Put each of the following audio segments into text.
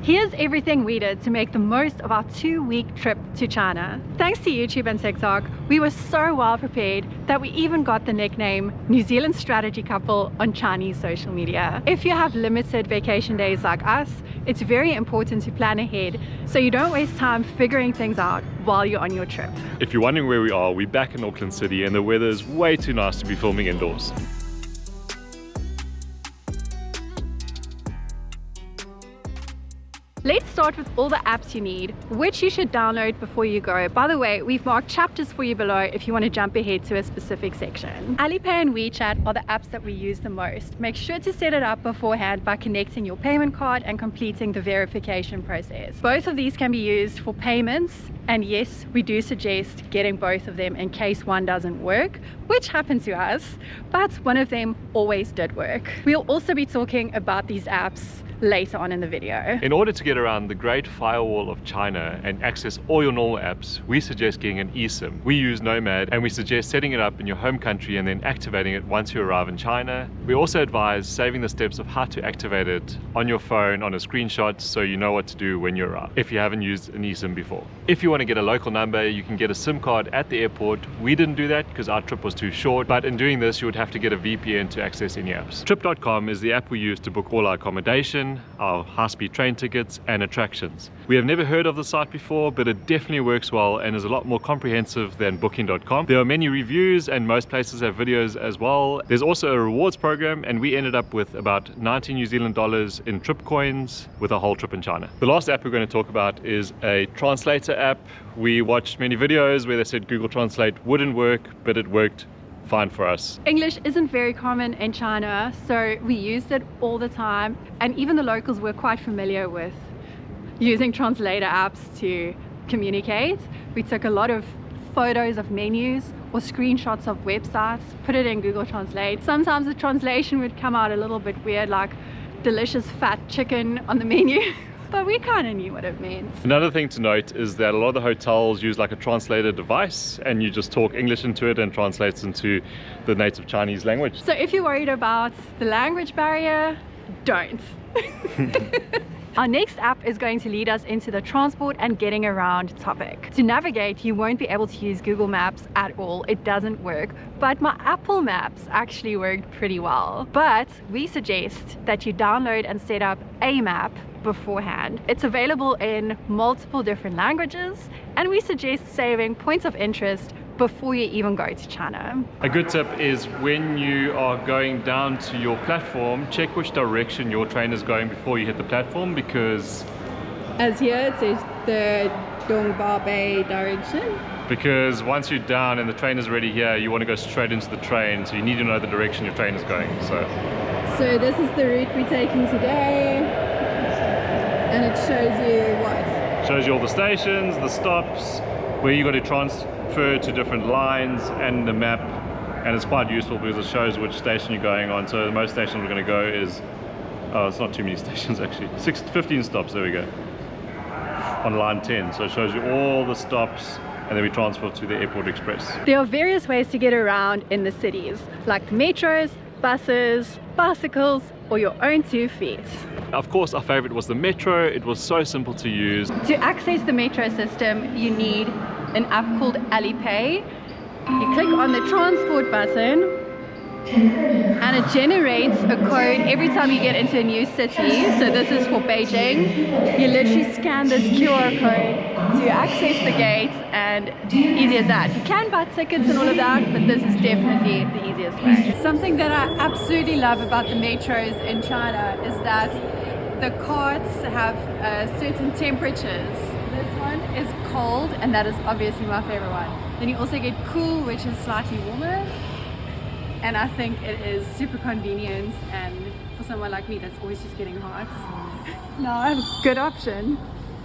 Here's everything we did to make the most of our 2-week trip to China. Thanks to YouTube and TikTok, we were so well prepared that we even got the nickname New Zealand Strategy Couple on Chinese social media. If you have limited vacation days like us, it's very important to plan ahead so you don't waste time figuring things out while you're on your trip. If you're wondering where we are, we're back in Auckland City and the weather is way too nice to be filming indoors. Let's start with all the apps you need, which you should download before you go. By the way, we've marked chapters for you below if you want to jump ahead to a specific section. Alipay and WeChat are the apps that we use the most. Make sure to set it up beforehand by connecting your payment card and completing the verification process. Both of these can be used for payments, and yes, we do suggest getting both of them in case one doesn't work, which happened to us, but one of them always did work. We'll also be talking about these apps later on in the video. In order to get around the Great Firewall of China and access all your normal apps, we suggest getting an Esim. We use Nomad and we suggest setting it up in your home country and then activating it once you arrive in China. We also advise saving the steps of how to activate it on your phone on a screenshot so you know what to do when you arrive, if you haven't used an Esim before. If you want to get a local number, you can get a SIM card at the airport. We didn't do that because our trip was too short, but in doing this you would have to get a VPN to access any apps. Trip.com is the app we use to book all our accommodation, our high-speed train tickets and attractions. We have never heard of the site before, but it definitely works well and is a lot more comprehensive than booking.com. There are many reviews and most places have videos as well. There's also a rewards program and we ended up with about 90 New Zealand dollars in trip coins with a whole trip in China. The last app we're going to talk about is a translator app. We watched many videos where they said Google Translate wouldn't work, but it worked fine for us. English isn't very common in China, so we used it all the time, and even the locals were quite familiar with using translator apps to communicate. We took a lot of photos of menus or screenshots of websites, put it in Google Translate. Sometimes the translation would come out a little bit weird, like delicious fat chicken on the menu. But we kind of knew what it meant. Another thing to note is that a lot of the hotels use like a translator device and you just talk English into it and translates into the native Chinese language. So if you're worried about the language barrier, don't. Our next app is going to lead us into the transport and getting around topic. To navigate, you won't be able to use Google Maps at all. It doesn't work, but my Apple Maps actually worked pretty well. But we suggest that you download and set up a map beforehand. It's available in multiple different languages, and we suggest saving points of interest before you even go to China. A good tip is when you are going down to your platform, check which direction your train is going before you hit the platform, because as here it says the Dongba Bay direction. Because once you're down and the train is already here, you want to go straight into the train, so you need to know the direction your train is going. So this is the route we're taking today, and it shows you what? Shows you all the stations, the stops, where you got to transfer to different lines, and the map. And it's quite useful because it shows which station you're going on. So the most stations we're going to go is, oh, it's not too many stations actually, 15 stops, there we go, on line 10. So it shows you all the stops, and then we transfer to the Airport Express. There are various ways to get around in the cities, like the metros, buses, bicycles, or your own 2 feet. Of course, our favorite was the metro. It was so simple to use. To access the metro system, you need an app called Alipay. You click on the transport button and it generates a code every time you get into a new city. So this is for Beijing. You literally scan this QR code to access the gate, and easy as that. You can buy tickets and all of that, but this is definitely the easiest way. Something that I absolutely love about the metros in China is that the carts have certain temperatures. This one is cold, and that is obviously my favorite one. Then you also get cool, which is slightly warmer. And I think it is super convenient, and for someone like me that's always just getting hot, now I have a good option.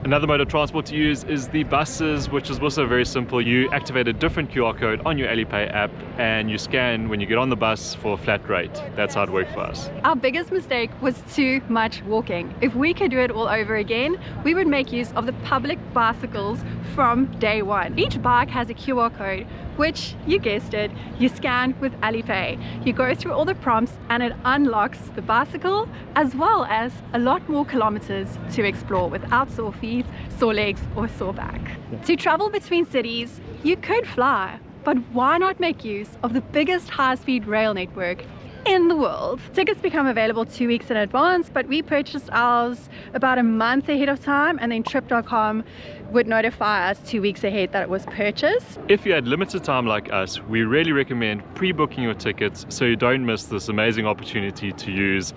Another mode of transport to use is the buses, which is also very simple. You activate a different QR code on your Alipay app and you scan when you get on the bus for a flat rate. That's how it worked for us. Our biggest mistake was too much walking. If we could do it all over again, we would make use of the public bicycles from day one. Each bike has a QR code which, you guessed it, you scan with Alipay. You go through all the prompts and it unlocks the bicycle as well as a lot more kilometers to explore without sore feet, sore legs or sore back. To travel between cities, you could fly, but why not make use of the biggest high-speed rail network in the world? Tickets become available 2 weeks in advance, but we purchased ours about a month ahead of time, and then trip.com would notify us 2 weeks ahead that it was purchased. If you had limited time like us, we really recommend pre-booking your tickets so you don't miss this amazing opportunity to use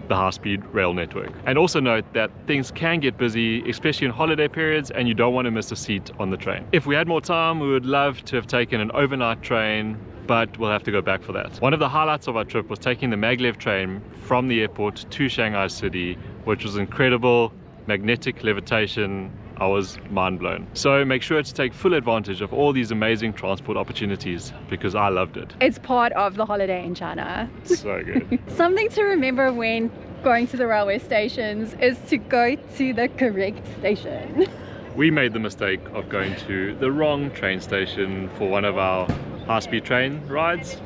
the high-speed rail network. And also note that things can get busy, especially in holiday periods, and you don't want to miss a seat on the train. If we had more time, we would love to have taken an overnight train, but we'll have to go back for that. One of the highlights of our trip was taking the maglev train from the airport to Shanghai City, which was incredible. Magnetic levitation, I was mind blown. So make sure to take full advantage of all these amazing transport opportunities, because I loved it. It's part of the holiday in China. So good. Something to remember when going to the railway stations is to go to the correct station. We made the mistake of going to the wrong train station for one of our high-speed train rides.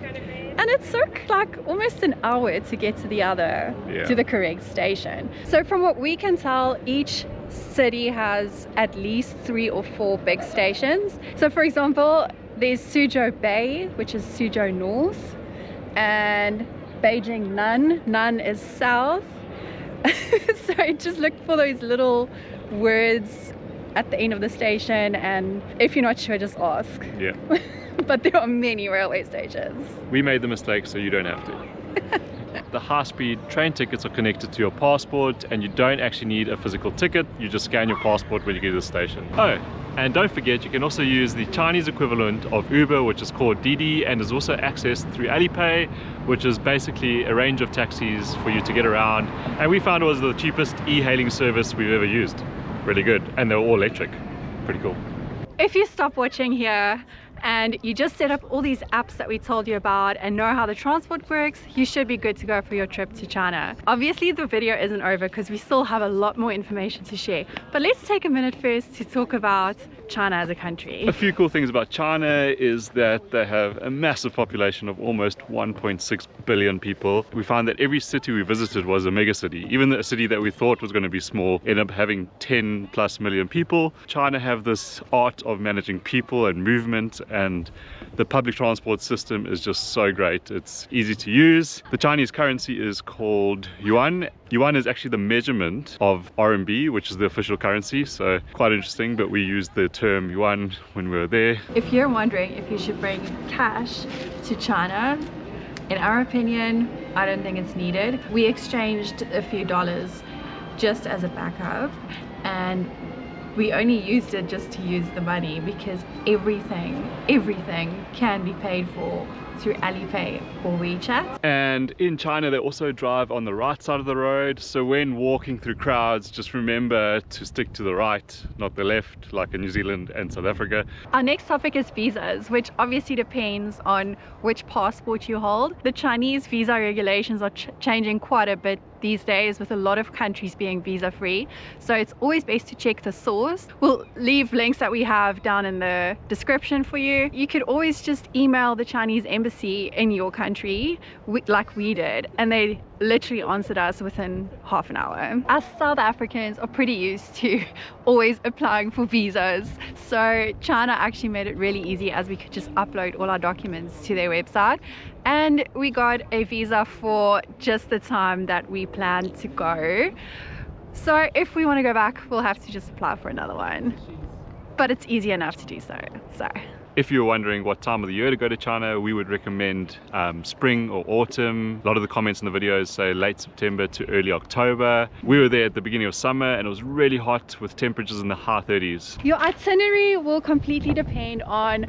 And it took like almost an hour to get to the correct station. So from what we can tell, each city has at least 3 or 4 big stations. So for example, there's Suzhou Bay, which is Suzhou North, and Beijing Nan is south. So just look for those little words at the end of the station, and if you're not sure, just ask. Yeah. But there are many railway stations. We made the mistake, so you don't have to. The high-speed train tickets are connected to your passport, and you don't actually need a physical ticket. You just scan your passport when you get to the station. Oh, and don't forget, you can also use the Chinese equivalent of Uber, which is called Didi, and is also accessed through Alipay, which is basically a range of taxis for you to get around. And we found it was the cheapest e-hailing service we've ever used. Really good, and they're all electric. Pretty cool. If you stop watching here and you just set up all these apps that we told you about and know how the transport works, you should be good to go for your trip to China. Obviously the video isn't over because we still have a lot more information to share, but let's take a minute first to talk about China as a country. A few cool things about China is that they have a massive population of almost 1.6 billion people. We found that every city we visited was a mega city. Even a city that we thought was going to be small ended up having 10+ million people. China have this art of managing people and movement, and the public transport system is just so great. It's easy to use. The Chinese currency is called yuan. Yuan is actually the measurement of RMB, which is the official currency, so quite interesting, but we used the term yuan when we were there. If you're wondering if you should bring cash to China, in our opinion, I don't think it's needed. We exchanged a few dollars just as a backup, and we only used it just to use the money because everything can be paid for through Alipay or WeChat. And in China they also drive on the right side of the road, so when walking through crowds, just remember to stick to the right, not the left, like in New Zealand and South Africa. Our next topic is visas, which obviously depends on which passport you hold. The Chinese visa regulations are changing quite a bit these days, with a lot of countries being visa free, so it's always best to check the source. We'll leave links that we have down in the description for you. You could always just email the Chinese embassy in your country like we did, and they literally answered us within half an hour. Us South Africans are pretty used to always applying for visas, so China actually made it really easy, as we could just upload all our documents to their website, and we got a visa for just the time that we planned to go. So if we want to go back, we'll have to just apply for another one, but it's easy enough to do so. If you're wondering what time of the year to go to China, we would recommend spring or autumn. A lot of the comments in the videos say late September to early October. We were there at the beginning of summer and it was really hot with temperatures in the high 30s. Your itinerary will completely depend on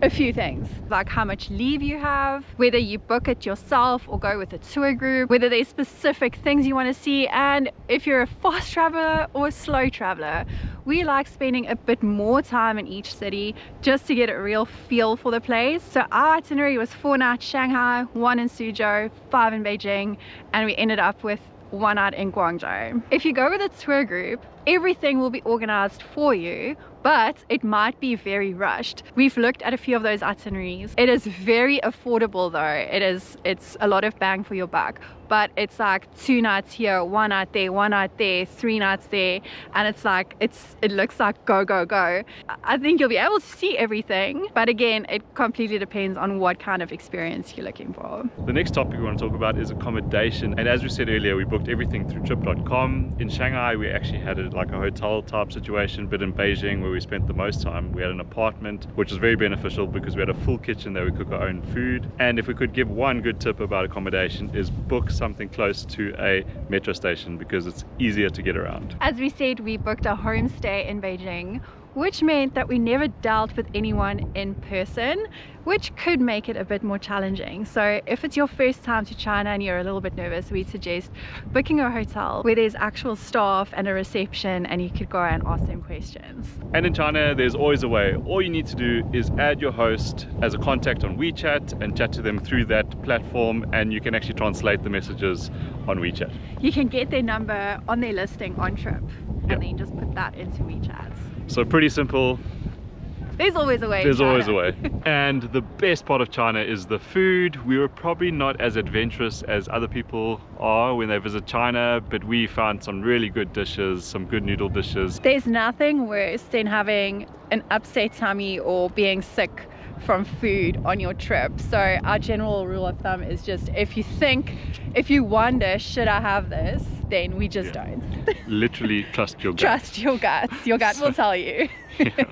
a few things, like how much leave you have, whether you book it yourself or go with a tour group, whether there's specific things you want to see, and if you're a fast traveler or a slow traveler. We like spending a bit more time in each city just to get a real feel for the place. So our itinerary was 4 nights Shanghai, 1 in Suzhou, 5 in Beijing, and we ended up with 1 night in Guangzhou. If you go with a tour group, everything will be organized for you, but it might be very rushed. We've looked at a few of those itineraries. It is very affordable though. It's a lot of bang for your buck, but it's like 2 nights here, 1 night there, 1 night there, 3 nights there, and it's like it looks like go go go. I think you'll be able to see everything, but again, it completely depends on what kind of experience you're looking for. The next topic we want to talk about is accommodation, and as we said earlier, we booked everything through trip.com. In Shanghai we actually had it like a hotel type situation, but in Beijing, where we spent the most time, we had an apartment, which was very beneficial because we had a full kitchen that we cook our own food. And if we could give one good tip about accommodation, is book something close to a metro station because it's easier to get around. As we said, we booked a homestay in Beijing, which meant that we never dealt with anyone in person, which could make it a bit more challenging. So if it's your first time to China and you're a little bit nervous, we suggest booking a hotel where there's actual staff and a reception and you could go and ask them questions. And in China, there's always a way. All you need to do is add your host as a contact on WeChat and chat to them through that platform, and you can actually translate the messages on WeChat. You can get their number on their listing on Trip, and then just put that into WeChat. So pretty simple. There's always a way. There's always a way. And the best part of China is the food. We were probably not as adventurous as other people are when they visit China, but we found some really good dishes, some good noodle dishes. There's nothing worse than having an upset tummy or being sick from food on your trip. So our general rule of thumb is just, if you wonder, should I have this, then we just don't. Literally trust your gut. Trust your guts. Your gut will tell you. Yeah.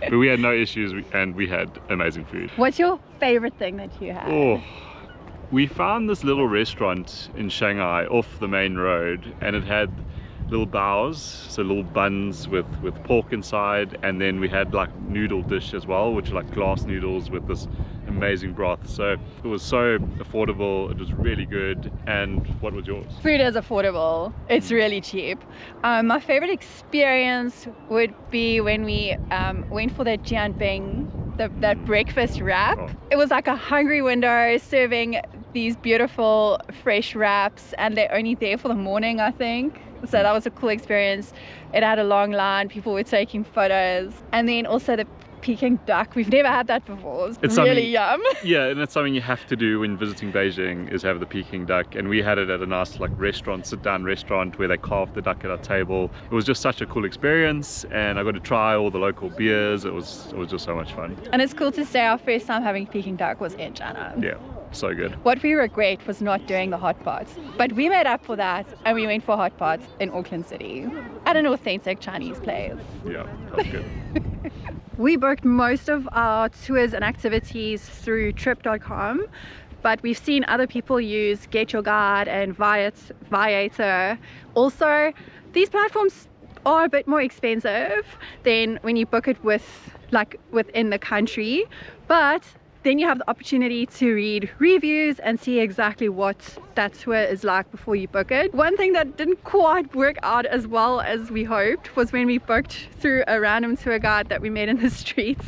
But we had no issues and we had amazing food. What's your favorite thing that you had? Oh, we found this little restaurant in Shanghai off the main road, and it had little baos, so little buns with pork inside, and then we had like noodle dish as well, which are like glass noodles with this amazing broth. So it was so affordable, it was really good. And what was yours? Food is affordable, it's really cheap. My favorite experience would be when we went for the jianbing, that breakfast wrap. Oh. It was like a hungry window serving these beautiful fresh wraps, and they're only there for the morning, I think. So that was a cool experience. It had a long line, people were taking photos. And then also the Peking duck, we've never had that before. It's really yum. Yeah, and that's something you have to do when visiting Beijing, is have the Peking duck. And we had it at a nice like restaurant, sit down restaurant, where they carved the duck at our table. It was just such a cool experience, and I got to try all the local beers. It was just so much fun. And it's cool to say our first time having Peking duck was in China. Yeah, so good. What we regret was not doing the hot pot, but we made up for that and we went for hot pot in Auckland City at an authentic Chinese place. Yeah, that was good. We booked most of our tours and activities through trip.com, but we've seen other people use Get Your Guide and Viator. Also, these platforms are a bit more expensive than when you book it within the country, but then you have the opportunity to read reviews and see exactly what that tour is like before you book it. One thing that didn't quite work out as well as we hoped was when we booked through a random tour guide that we met in the streets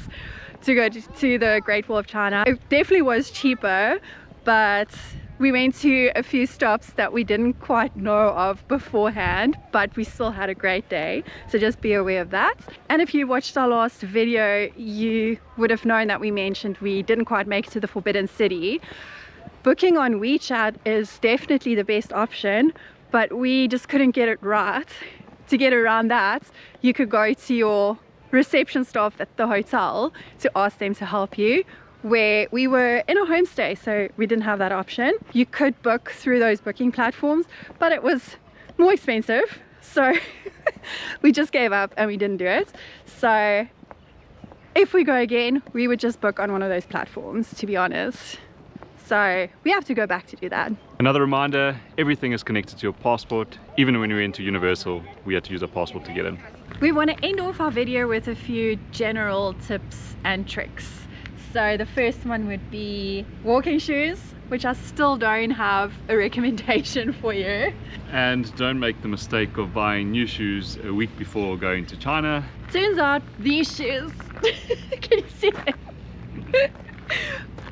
to go to the Great Wall of China. It definitely was cheaper, but we went to a few stops that we didn't quite know of beforehand, but we still had a great day. So just be aware of that. And if you watched our last video, you would have known that we mentioned we didn't quite make it to the Forbidden City. Booking on WeChat is definitely the best option, but we just couldn't get it right. To get around that, you could go to your reception staff at the hotel to ask them to help you, where we were in a homestay, so we didn't have that option. You could book through those booking platforms, but it was more expensive, so we just gave up and we didn't do it. So if we go again, we would just book on one of those platforms, to be honest. So we have to go back to do that. Another reminder, everything is connected to your passport. Even when we went to Universal, we had to use our passport to get in. We want to end off our video with a few general tips and tricks. So the first one would be walking shoes, which I still don't have a recommendation for you. And don't make the mistake of buying new shoes a week before going to China. Turns out these shoes, can you see them?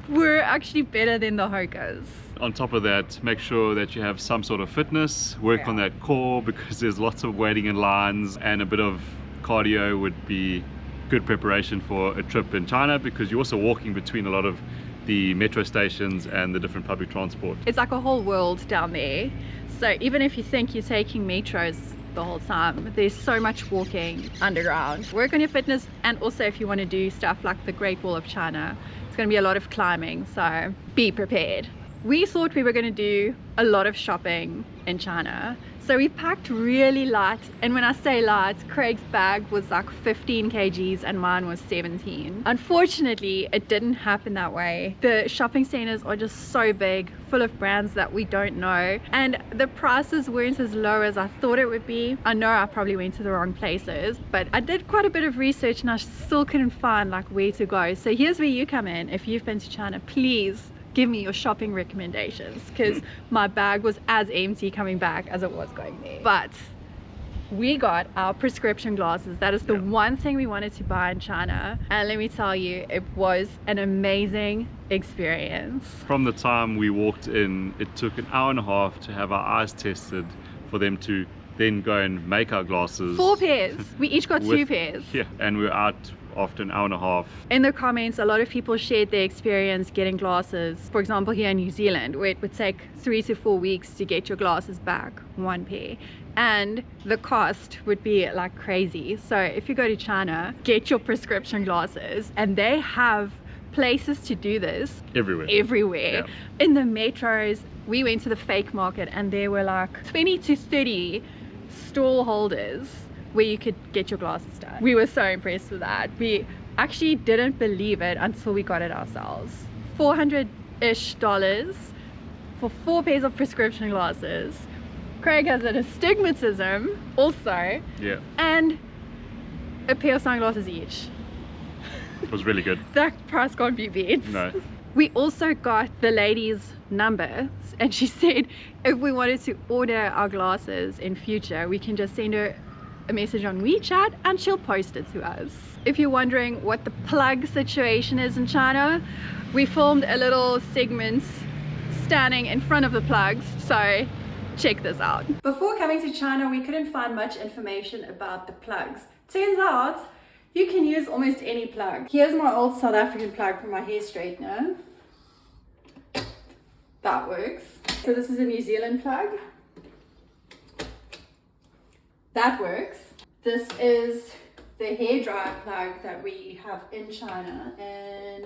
were actually better than the Hokas. On top of that, make sure that you have some sort of fitness, work on that core, because there's lots of waiting in lines, and a bit of cardio would be good preparation for a trip in China, because you're also walking between a lot of the metro stations and the different public transport. It's like a whole world down there. So even if you think you're taking metros the whole time, there's so much walking underground. Work on your fitness, and also if you want to do stuff like the Great Wall of China, it's going to be a lot of climbing, so be prepared. We thought we were going to do a lot of shopping in China, so we packed really light, and when I say light, Craig's bag was like 15 kgs and mine was 17. Unfortunately, it didn't happen that way. The shopping centers are just so big, full of brands that we don't know, and the prices weren't as low as I thought it would be. I know I probably went to the wrong places, but I did quite a bit of research and I still couldn't find like where to go. So here's where you come in. If you've been to China, please give me your shopping recommendations, because my bag was as empty coming back as it was going there. But we got our prescription glasses. That is the one thing we wanted to buy in China, and let me tell you, it was an amazing experience. From the time we walked in, it took an hour and a half to have our eyes tested, for them to then go and make our glasses. 4 pairs. We each got 2 pairs. Yeah, and we were out after an hour and a half. In the comments, a lot of people shared their experience getting glasses. For example, here in New Zealand, where it would take 3 to 4 weeks to get your glasses back, 1 pair. And the cost would be like crazy. So if you go to China, get your prescription glasses, and they have places to do this everywhere. Yeah. In the metros, we went to the fake market, and there were like 20 to 30 stall holders where you could get your glasses done. We were so impressed with that. We actually didn't believe it until we got it ourselves. $400-ish for 4 pairs of prescription glasses. Craig has an astigmatism also. Yeah. And a pair of sunglasses each. It was really good. That price can't be beat. No. We also got the lady's number, and she said if we wanted to order our glasses in future, we can just send her a message on WeChat and she'll post it to us. If you're wondering what the plug situation is in China, we filmed a little segment standing in front of the plugs, so check this out. Before coming to China, we couldn't find much information about the plugs. Turns out you can use almost any plug. Here's my old South African plug for my hair straightener. That works. So this is a New Zealand plug. That works. This is the hair dryer plug that we have in China, and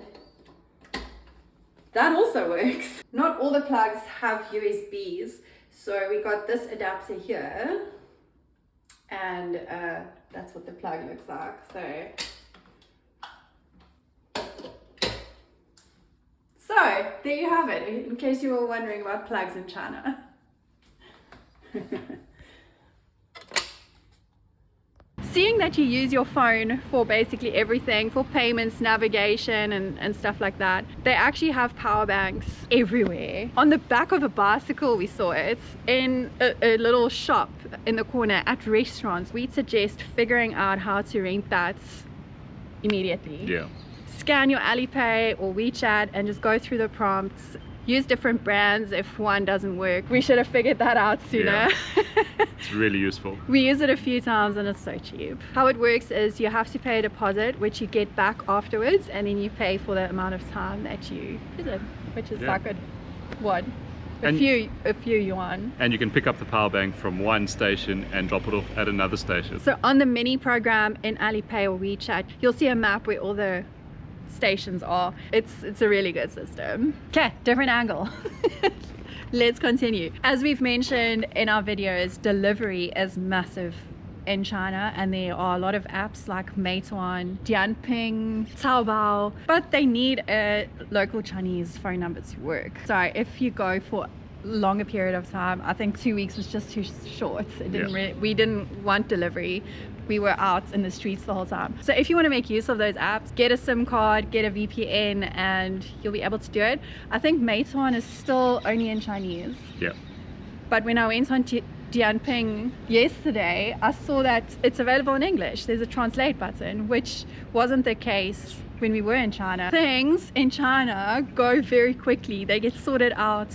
that also works. Not all the plugs have USBs, so we got this adapter here, and that's what the plug looks like. So there you have it, in case you were wondering about plugs in China. Seeing that you use your phone for basically everything, for payments, navigation, and stuff like that, they actually have power banks everywhere. On the back of a bicycle, we saw it in a little shop in the corner at restaurants. We'd suggest figuring out how to rent that immediately. Yeah. Scan your Alipay or WeChat and just go through the prompts. Use different brands if one doesn't work. We should have figured that out sooner. Yeah. It's really useful. We use it a few times and it's so cheap. How it works is you have to pay a deposit, which you get back afterwards, and then you pay for the amount of time that you use it, which is like a few yuan. And you can pick up the power bank from one station and drop it off at another station. So on the mini program in Alipay or WeChat, you'll see a map where all the stations are. It's a really good system. Okay, different angle. Let's continue. As we've mentioned in our videos, delivery is massive in China, and there are a lot of apps like Meituan, Dianping, Taobao, but they need a local Chinese phone number to work. So if you go for longer period of time, I think 2 weeks was just too short. It didn't we didn't want delivery. We were out in the streets the whole time. So if you want to make use of those apps, get a SIM card, get a VPN, and you'll be able to do it. I think Meituan is still only in Chinese. Yeah. But when I went on Dianping yesterday, I saw that it's available in English. There's a translate button, which wasn't the case when we were in China. Things in China go very quickly. They get sorted out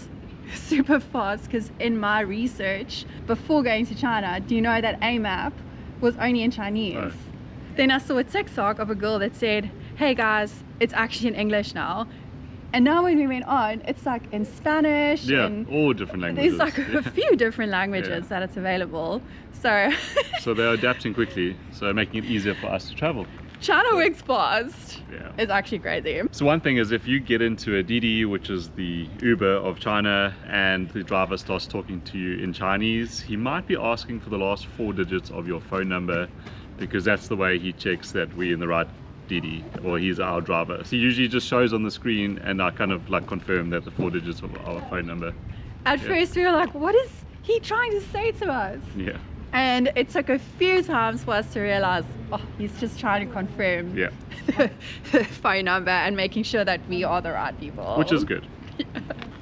super fast, because in my research before going to China, do you know that Amap was only in Chinese? Right. Then I saw a TikTok of a girl that said, hey guys, it's actually in English now. And now when we went on, it's like in Spanish. Yeah, and all different languages. there's like a few different languages that it's available. So so they're adapting quickly, so making it easier for us to travel. China works fast. Yeah. It's actually crazy. So one thing is, if you get into a Didi, which is the Uber of China, and the driver starts talking to you in Chinese, he might be asking for the last 4 digits of your phone number, because that's the way he checks that we're in the right Didi, or he's our driver. So he usually just shows on the screen, and I kind of like confirm that the 4 digits of our phone number. At first we were like, what is he trying to say to us? Yeah. And it took a few times for us to realize, oh, he's just trying to confirm the phone number and making sure that we are the right people. Which is good.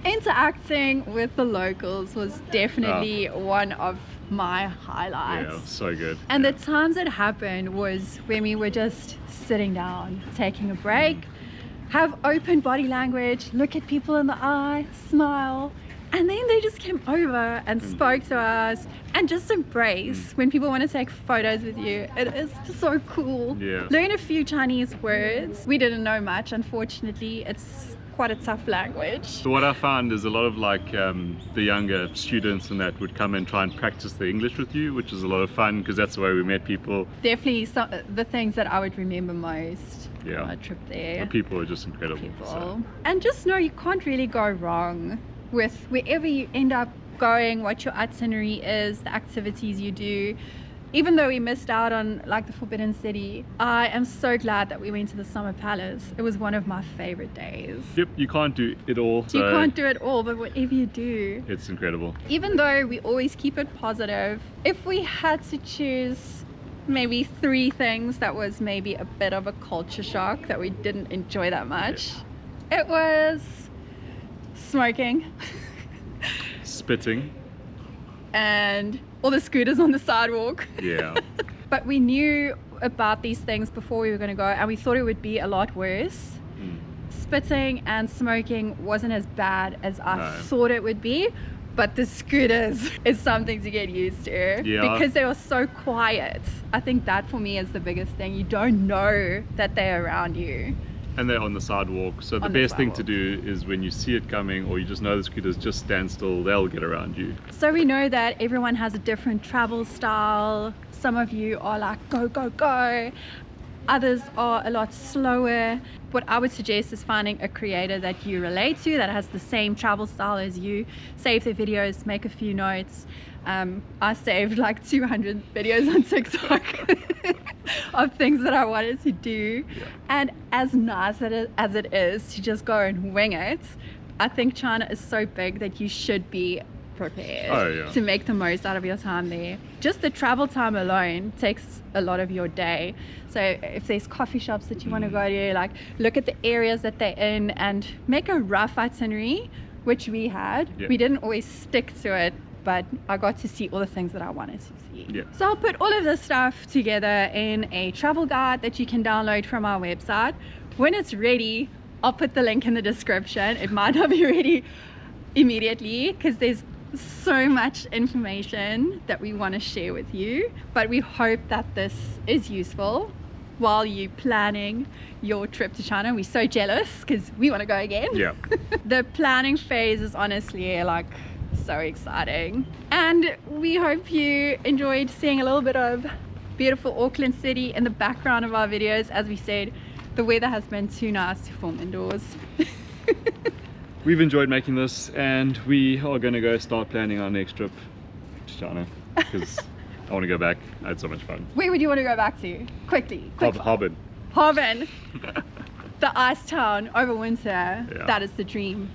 Interacting with the locals was definitely one of my highlights. Yeah, so good. And the times it happened was when we were just sitting down, taking a break, have open body language, look at people in the eye, smile, and then they just came over and spoke to us, and just embrace when people want to take photos with you. It is just so cool. Yeah. Learn a few Chinese words. We didn't know much, unfortunately. It's quite a tough language. So what I found is a lot of like the younger students and that would come and try and practice the English with you, which is a lot of fun, because that's the way we met people. Definitely the things that I would remember most Yeah. on a trip there. The people are just incredible. People. So. And just know you can't really go wrong with wherever you end up going, what your itinerary is, the activities you do. Even though we missed out on like the Forbidden City, I am so glad that we went to the Summer Palace. It was one of my favorite days. Yep, you can't do it all. You can't do it all, but whatever you do, it's incredible. even though we always keep it positive, if we had to choose maybe 3 things that was maybe a bit of a culture shock that we didn't enjoy that much, it was smoking Spitting. and all the scooters on the sidewalk. Yeah. But we knew about these things before we were going to go, and we thought it would be a lot worse. Spitting and smoking wasn't as bad as I thought it would be, but the scooters is something to get used to, because they were so quiet. I think that for me is the biggest thing. You don't know that they're around you. And they're on the sidewalk, so the best thing to do is when you see it coming, or you just know the scooters, just stand still, they'll get around you. So we know that everyone has a different travel style. Some of you are like go go go, others are a lot slower. What I would suggest is finding a creator that you relate to, that has the same travel style as you. Save their videos, make a few notes. I saved like 200 videos on TikTok of things that I wanted to do. And as nice as it is to just go and wing it, I think China is so big that you should be prepared to make the most out of your time there. Just the travel time alone takes a lot of your day. So if there's coffee shops that you want to go to, like look at the areas that they're in and make a rough itinerary, which we had. We didn't always stick to it, but I got to see all the things that I wanted to see. So I'll put all of this stuff together in a travel guide that you can download from our website. When it's ready, I'll put the link in the description. It might not be ready immediately because there's so much information that we want to share with you, but we hope that this is useful while you planning your trip to China. We're so jealous because we want to go again. The planning phase is honestly like so exciting, and we hope you enjoyed seeing a little bit of beautiful Auckland City in the background of our videos. As we said, the weather has been too nice to film indoors. We've enjoyed making this, and we are going to go start planning our next trip to China, because I want to go back. I had so much fun. Where would you want to go back to? Quickly. Harbin. Harbin. The ice town over winter. That is the dream.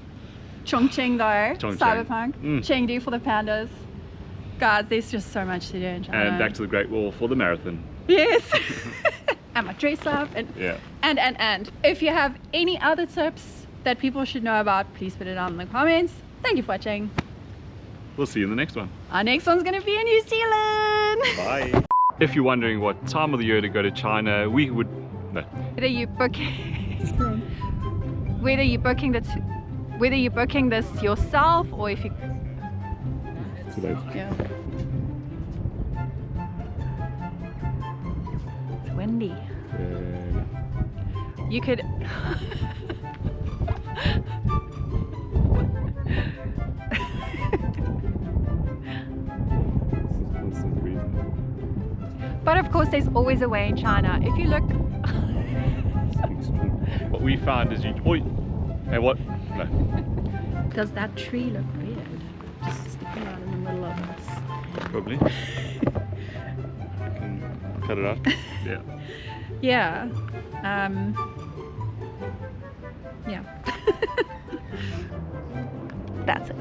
Chongqing though, Cyberpunk. Chengdu for the pandas. Guys, there's just so much to do in China. And back to the Great Wall for the marathon. Yes. And my dress up. And if you have any other tips that people should know about, please put it down in the comments. Thank you for watching. We'll see you in the next one. Our next one's going to be in New Zealand. Bye. If you're wondering what time of the year to go to China, we would No. Whether you book whether you're booking this yourself or if you yeah. It's windy. You could but of course there's always a way in China. If you look what we found is and what? No. Does that tree look weird? Just sticking out in the middle of us. Probably. Can cut it out? Yeah. Yeah. Yeah. That's it.